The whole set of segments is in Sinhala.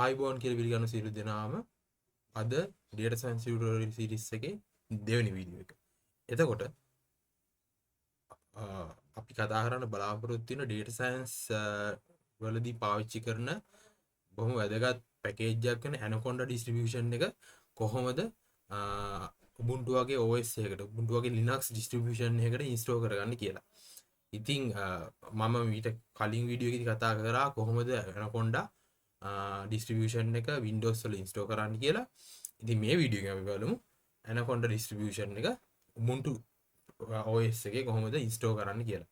ආයිබෝන් කියලා පිළිගන්න සියලු දෙනාම අද data science tutorial series එකේ දෙවෙනි වීඩියෝ එක. එතකොට අපි කතා කරන්න බලාපොරොත්තු වෙන data science වලදී පාවිච්චි කරන බොහොම වැදගත් පැකේජ් එකක් වෙන Anaconda distribution එක කොහොමද Ubuntu වගේ OS එකකට Ubuntu වගේ Linux distribution එකකට install කරගන්න කියලා. ඉතින් මම ඊට කලින් වීඩියෝ එකේදී කතා කරා කොහොමද Anaconda distribution එක Windows වල install කරන්න කියලා. ඉතින් මේ වීඩියෝ එකෙන් අපි බලමු Anaconda distribution එක Ubuntu OS එකේ කොහොමද install කරන්න කියලා.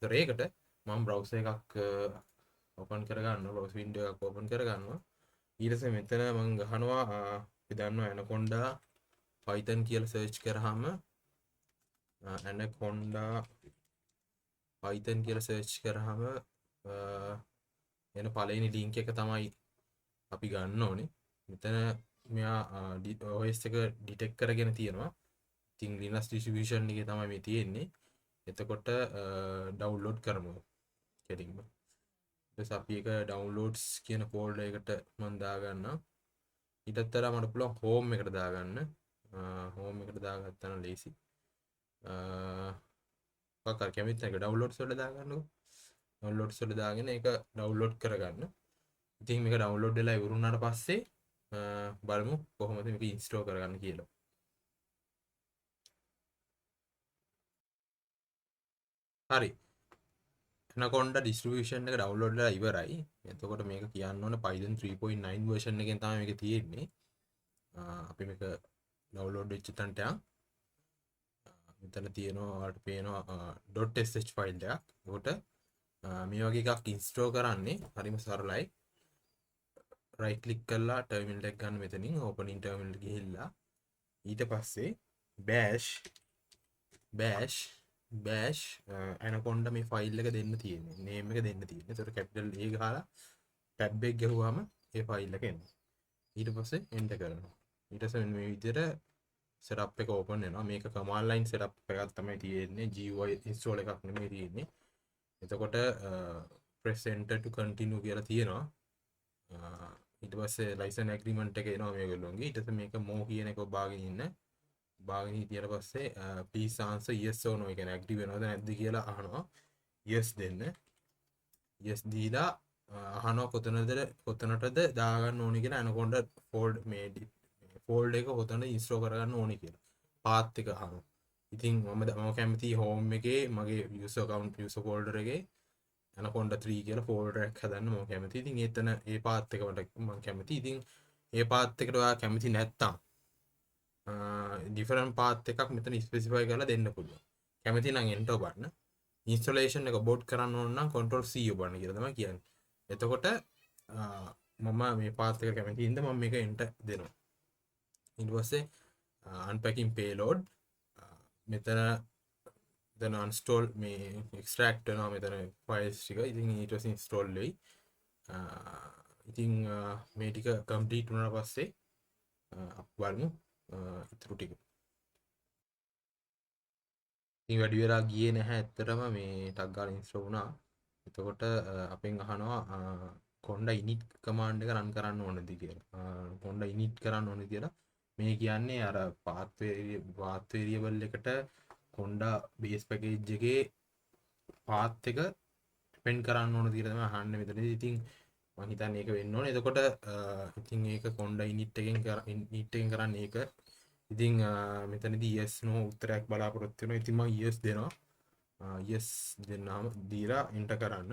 ඒතර ඒකට මම browser එකක් open කරගන්නවා, browser window එකක් open කරගන්නවා. ඊට පස්සේ මෙතන මම ගහනවා අපි දන්නවා Anaconda Python කියලා search කරාම Anaconda Python කියලා search කරාම එන පළවෙනි link එක තමයි අපි ගන්න ඕනේ. මෙතන මෙයා OS එක detect කරගෙන තියෙනවා. ඉතින් Linux distribution එකේ තමයි මේ තියෙන්නේ. එතකොට download කරමු කෙලින්ම. ඊට අපි එක downloads කියන folder එකට මම දාගන්නවා. ඊටත් වඩා මට පුළුවන් home එකට දාගන්න. home එකට දාගත්තා නම් ලේසි. මොකක් හරි කැමති එක downloads වලට දාගන්නකො. downloads වලට දාගෙන ඒක download කරගන්න. ඉතින් මේක download වෙලා ඉවරුනාට පස්සේ බලමු කොහොමද මේක install කරගන්න කියලා. හරි. Anaconda distribution එක download වෙලා ඉවරයි. එතකොට මේක කියන්න ඕනේ Python 3.9 version එකෙන් තමයි මේක තියෙන්නේ. අපි මේක download වෙච්ච තැනට යන්. මෙතන තියෙනවා ඔයාලට පේනවා .sh file එකක්. ඒකට මේ වගේ එකක් install කරන්නේ හරිම සරලයි. right click කරලා terminal එක ගන්න මෙතනින් opening terminal එක ගිහිල්ලා ඊට පස්සේ bash Anaconda මේ ෆයිල් එක දෙන්න තියෙන්නේ name එක දෙන්න තියෙන්නේ. ඒතර capital A ගහලා tab එක ගහුවාම ඒ ෆයිල් එක එනවා. ඊට පස්සේ enter කරනවා. ඊට පස්සේ මේ විදිහට setup එක open වෙනවා. මේක command line setup එකක් තමයි තියෙන්නේ. GUI install එකක් නෙමෙයි තියෙන්නේ. එතකොට press enter to continue කියලා තියෙනවා. ඊට පස්සේ license agreement එක එනවා මේගොල්ලෝන්ගේ. ඊට පස්සේ මේක more කියන එක ඔබාගෙන ඉන්න. බාගෙන හිටියට පස්සේ please answer yes or no ඒ කියන්නේ active වෙනවද නැද්ද කියලා අහනවා. yes දෙන්න. yes දීලා අහනවා කොතනටද දාගන්න ඕනේ කියලා Anaconda folder එක කොතනද install කරගන්න ඕනේ කියලා. path එක අහනවා. ඉතින් මම කැමති home එකේ මගේ user account user folder එකේ Anaconda 3 කියලා folder එකක් හදන්න මම කැමතියි. ඉතින් එතන ඒ path එක මම කැමතියි. ඉතින් ඒ path එකට ඔයා කැමති නැත්තම් different path එකක් මෙතන specify කරලා දෙන්න පුළුවන්. කැමති නම් enter ඔබන්න. installation එක abort කරන්න ඕන නම් control C ඔබන්න කියලා තමයි කියන්නේ. එතකොට මම මේ path එක කැමති හින්දා මම මේක enter දෙනවා. ඊට පස්සේ unpacking payload මෙතන uninstall මේ extract වෙනවා මෙතන files ටික. ඉතින් ඊට පස්සේ install වෙයි. ඉතින් මේ ටික complete වුණාට පස්සේ අපි බලමු ඉතුරු ටික. ඉතින් වැඩි වෙලා ගියේ නැහැ ඇත්තටම මේ ටක් ගාලා ඉන්ස්ටෝල් වුණා. එතකොට අපෙන් අහනවා conda init command එක run කරන්න ඕනද කියලා. conda init කරන්න ඕනද කියලා. මේ කියන්නේ අර path variable එකට conda base package එකේ path එක depend කරන්න ඕනද කියලා තමයි අහන්නේ මෙතනදී. ඉතින් මම හිතන්නේ ඒක වෙන්න ඕනේ. එතකොට ඉතින් ඒක conda init එකෙන් කරන්නේ ඒක. ඉතින් මෙතනදී yes no උත්තරයක් බලාපොරොත්තු වෙනවා. ඉතින් මම yes දෙනවා. yes දෙන්නාම දීලා enter කරන්න.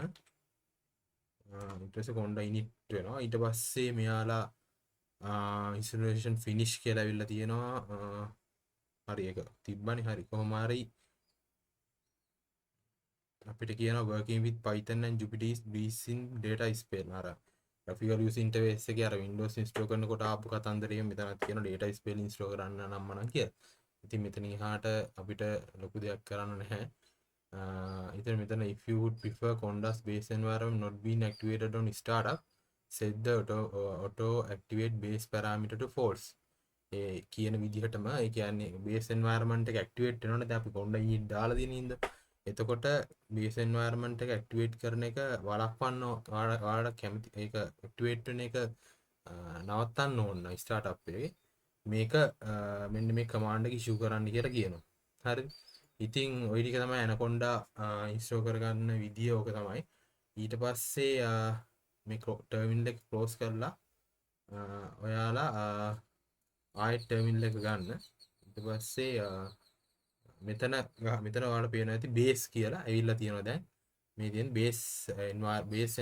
ඊට පස්සේ conda init වෙනවා. ඊට පස්සේ මෙයාලා installation finish කියලා ඇවිල්ලා තියෙනවා. හරි ඒක තිබ්බනේ. හරි කොහොම හරි අපිට කියනවා working with Python and Jupyter is based in data space අර graphical user interface එකේ අර Windows install කරනකොට ආපු කතන්දරේ මෙතනත් කියන data space install කරන්න නම් මනම් කියලා. ඉතින් මෙතන ඉහාට අපිට ලොකු දෙයක් කරන්න නැහැ. ඉතින් මෙතන if you would prefer Conda's base environment not being activated on startup set the auto activate base parameter to false. ඒ කියන විදිහටම ඒ කියන්නේ base environment එක activate වෙනවනේ. දැන් අපි Conda init දාලා දින ඉඳ එතකොට base environment එක activate කරන එක වළක්වන්න ඔයාලට කැමති ඒක activate වෙන එක නවත්තන්න ඕන ස්ටාර්ට්අප් එකේ මේක මෙන්න මේ කමාන්ඩ් එක ඉෂුව කරන්න කියලා කියනවා. හරිද? ඉතින් ওই ටික තමයි Anaconda ඉන්ස්ටෝල් කරගන්න විදිය ඕක තමයි. ඊට පස්සේ මේ ටර්මිනල් එක ක්ලෝස් කරලා ඔයාලා ආයෙත් ටර්මිනල් එක ගන්න. ඊට පස්සේ මෙතන ඔයාලට පේනවා ඇති බේස් කියලා ඇවිල්ලා තියෙනවා දැන්. මේ තියෙන බේස්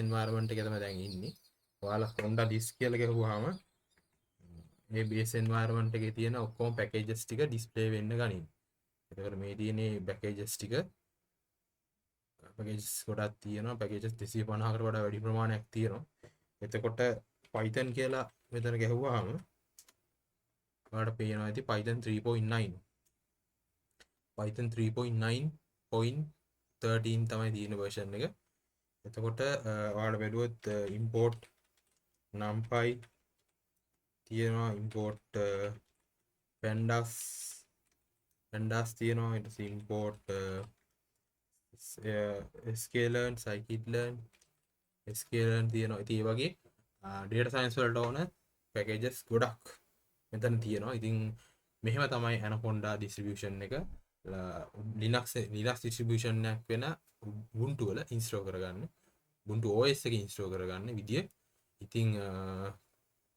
එන්වයරන්මන්ට් එකේ තමයි දැන් ඉන්නේ. ඔයාලා Honda disk කියලා ගහුවාම මේ බේස් එන්වයරන්මන්ට් එකේ තියෙන ඔක්කොම පැකේජස් ටික ඩිස්ප්ලේ වෙන්න ගනින්. එතකොට මේ තියෙන්නේ පැකේජස් ටික. පැකේජස් ගොඩක් තියෙනවා. පැකේජස් 250කට වඩා වැඩි ප්‍රමාණයක් තියෙනවා. එතකොට Python කියලා මෙතන ගැහුවාම ඔයාලට පේනවා ඇති Python 3.9. Python 3.9.13 තමයි තියෙන version එක. එතකොට ඔයාලට බැලුවොත් import numpy තියෙනවා, import pandas තියෙනවා, ඊට පස්සේ import sklearn scikit-learn තියෙනවා. ඉතින් ඒ වගේ data science වලට ඕන packages ගොඩක් මෙතන තියෙනවා. ඉතින් මෙහෙම තමයි Anaconda distribution එක Linux distribution එකක් වෙන Ubuntu වල install කරගන්න. Ubuntu OS එක install කරගන්න විදිය. ඉතින්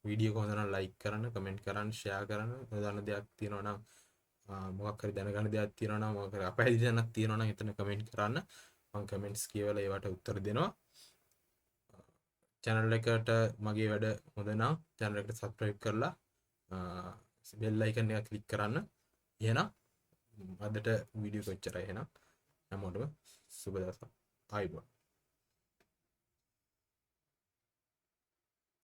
වීඩියෝ එක හොඳ නම් like කරන්න, comment කරන්න, share කරන්න. නොදන්න දෙයක් තියෙනවා නම් මොකක් හරි දැනගන්න දෙයක් තියෙනවා නම් මොකක් හරි අපහැදිලි දෙයක් තියෙනවා නම් එතන comment කරන්න. මම comments කියවලා ඒවට උත්තර දෙනවා. channel එකට මගේ වැඩ හොඳ නම් channel එකට subscribe කරලා bell icon එක click කරන්න. එහෙනම් අදට වීඩියෝ කොච්චරයි එහෙනම් හැමෝටම සුබ දවසක්. ආයුබෝවන්.